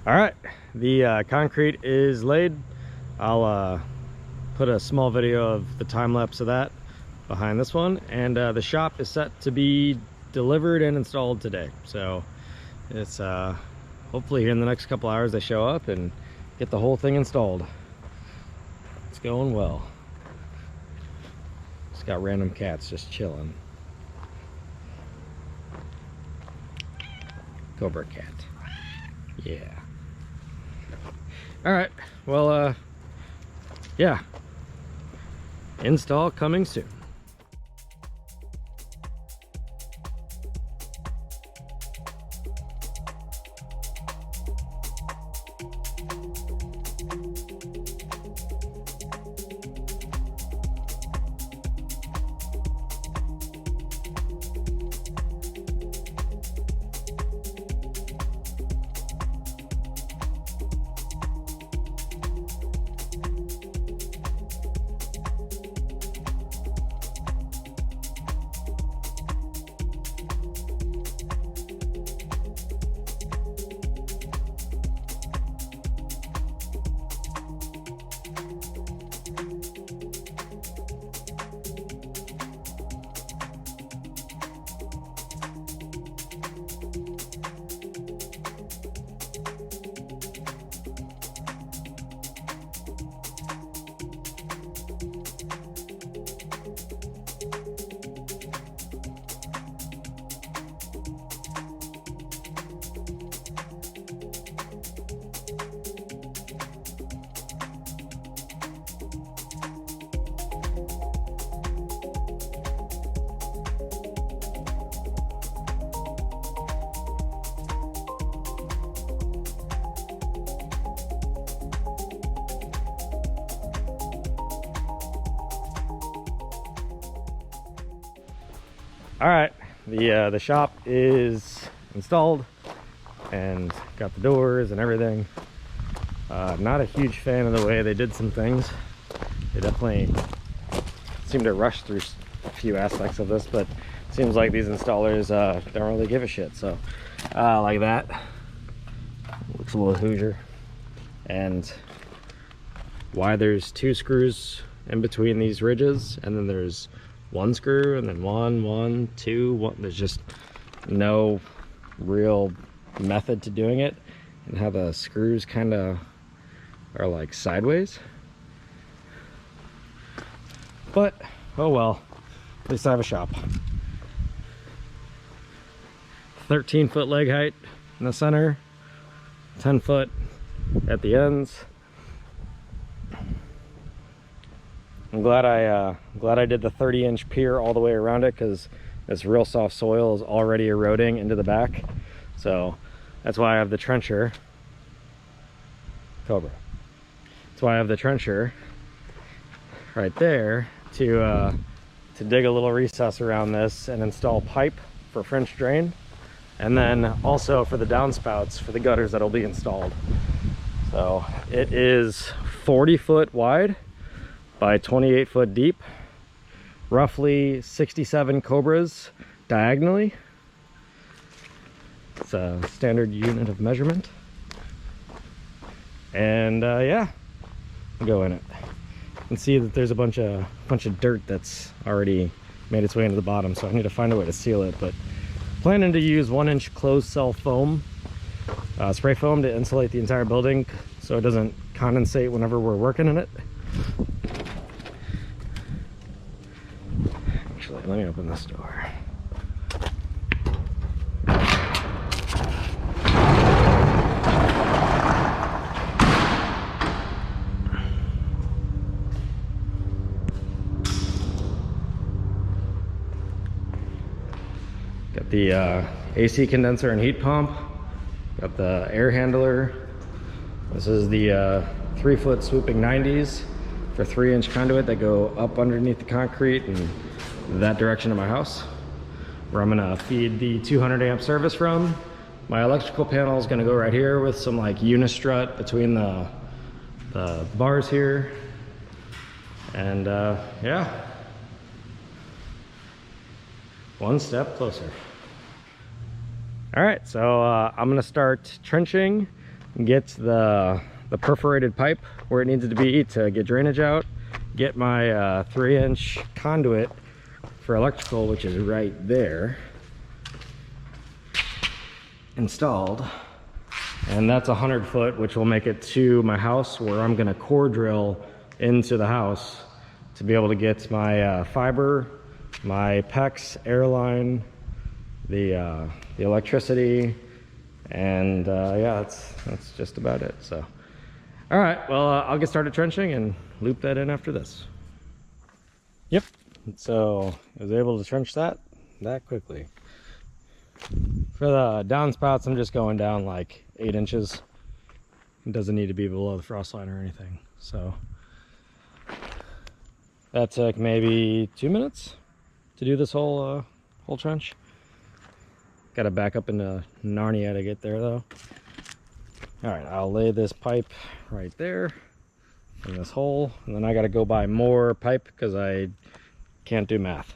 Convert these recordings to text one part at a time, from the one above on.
All right, the concrete is laid. I'll put a small video of the time lapse of that behind this one, and the shop is set to be delivered and installed today. So it's hopefully here in the next couple hours they show up and get the whole thing installed. It's going well. It's got random cats just chilling. Cobra cat. Yeah. All right, well, yeah, install coming soon. All right, the shop is installed and got the doors and everything. Not a huge fan of the way they did some things. They definitely seem to rush through a few aspects of this, but it seems like these installers don't really give a shit. So like that, looks a little Hoosier. And why there's 2 screws in between these ridges, and then there's 1 screw, and then 1, 2, 1. There's just no real method to doing it, and how the screws kind of are like sideways. But oh well, at least I have a shop. 13-foot leg height in the center, 10 foot at the ends. I'm glad I did the 30-inch pier all the way around it, because this real soft soil is already eroding into the back. So that's why I have the trencher. Cobra. That's why I have the trencher right there to dig a little recess around this and install pipe for French drain, and then also for the downspouts for the gutters that'll be installed. So it is 40 foot wide by 28 foot deep, roughly 67 Cobras diagonally. It's a standard unit of measurement. And yeah, I'll go in it. You can see that there's a bunch of dirt that's already made its way into the bottom, so I need to find a way to seal it. But planning to use 1-inch closed cell foam, spray foam, to insulate the entire building so it doesn't condensate whenever we're working in it. Actually, let me open this door. Got the AC condenser and heat pump. Got the air handler. This is the 3-foot swooping 90s for 3-inch conduit that go up underneath the concrete and that direction of my house, where I'm gonna feed the 200 amp service from. My electrical panel is gonna go right here with some like unistrut between the bars here. And yeah, one step closer. All right, so I'm gonna start trenching get the perforated pipe where it needs to be to get drainage out, get my 3-inch conduit for electrical, which is right there, installed. And that's 100 foot, which will make it to my house, where I'm gonna core drill into the house to be able to get my fiber, my PEX, air line, the electricity, and yeah, that's just about it. So, all right, well, I'll get started trenching and loop that in after this. Yep, so I was able to trench that quickly. For the downspouts, I'm just going down like 8 inches. It doesn't need to be below the frost line or anything. So that took maybe 2 minutes to do this whole trench. Got to back up into Narnia to get there though. All right, I'll lay this pipe right there in this hole, and then I got to go buy more pipe because I can't do math.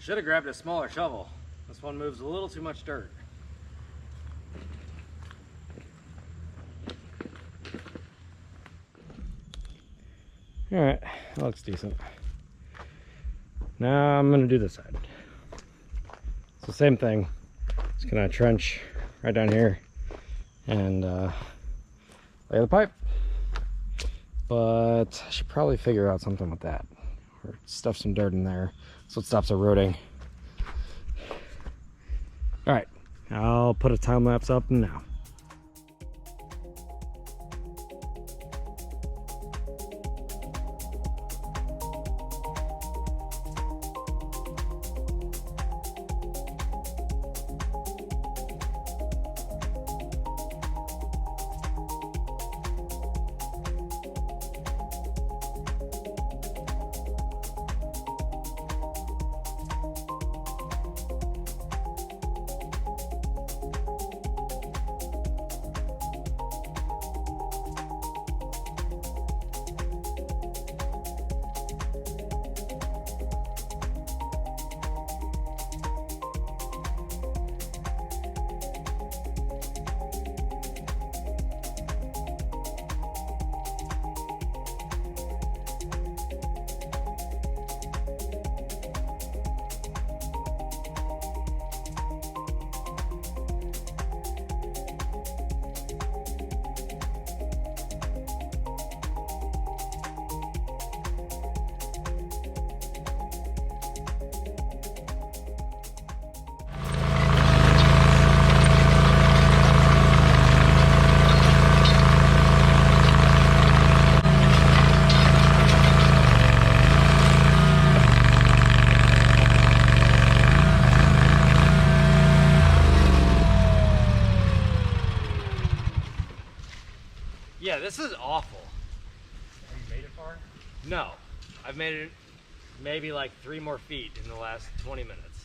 Should have grabbed a smaller shovel. This one moves a little too much dirt. All right, that looks decent. Now I'm gonna do this side. It's the same thing. Just gonna trench right down here and lay the pipe. But I should probably figure out something with that, or stuff some dirt in there so it stops eroding. All right, I'll put a time lapse up now. Yeah, this is awful. Have you made it far? No, I've made it maybe like 3 more feet in the last 20 minutes.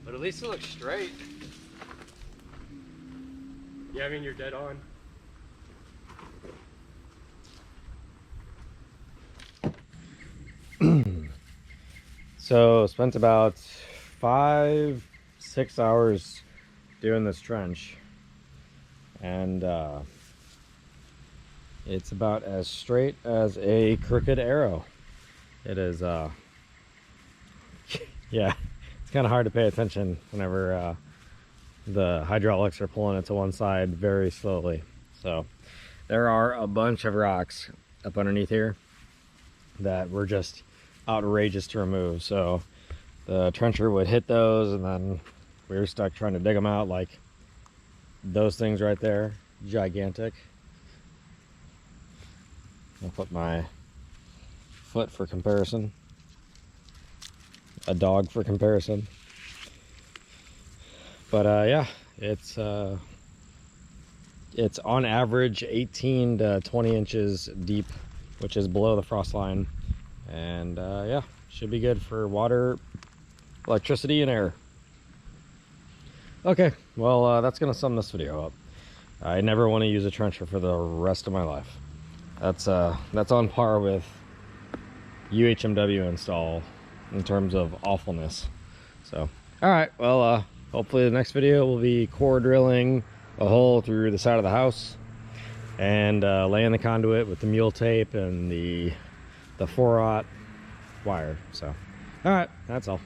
But at least it looks straight. Yeah, I mean, you're dead on. So spent about 5-6 hours doing this trench, and it's about as straight as a crooked arrow. It is yeah, it's kind of hard to pay attention whenever the hydraulics are pulling it to one side very slowly. So there are a bunch of rocks up underneath here that were just outrageous to remove. So the trencher would hit those, and then we were stuck trying to dig them out. Like those things right there, gigantic. I'll put my foot for comparison, a dog for comparison. But yeah, it's on average 18 to 20 inches deep, which is below the frost line. And yeah, should be good for water, electricity, and air. Okay, well, that's gonna sum this video up. I never want to use a trencher for the rest of my life. That's on par with UHMW install in terms of awfulness. So, all right, well, hopefully the next video will be core drilling a hole through the side of the house and laying the conduit with the mule tape and the 4/0 wire. So, all right, that's all.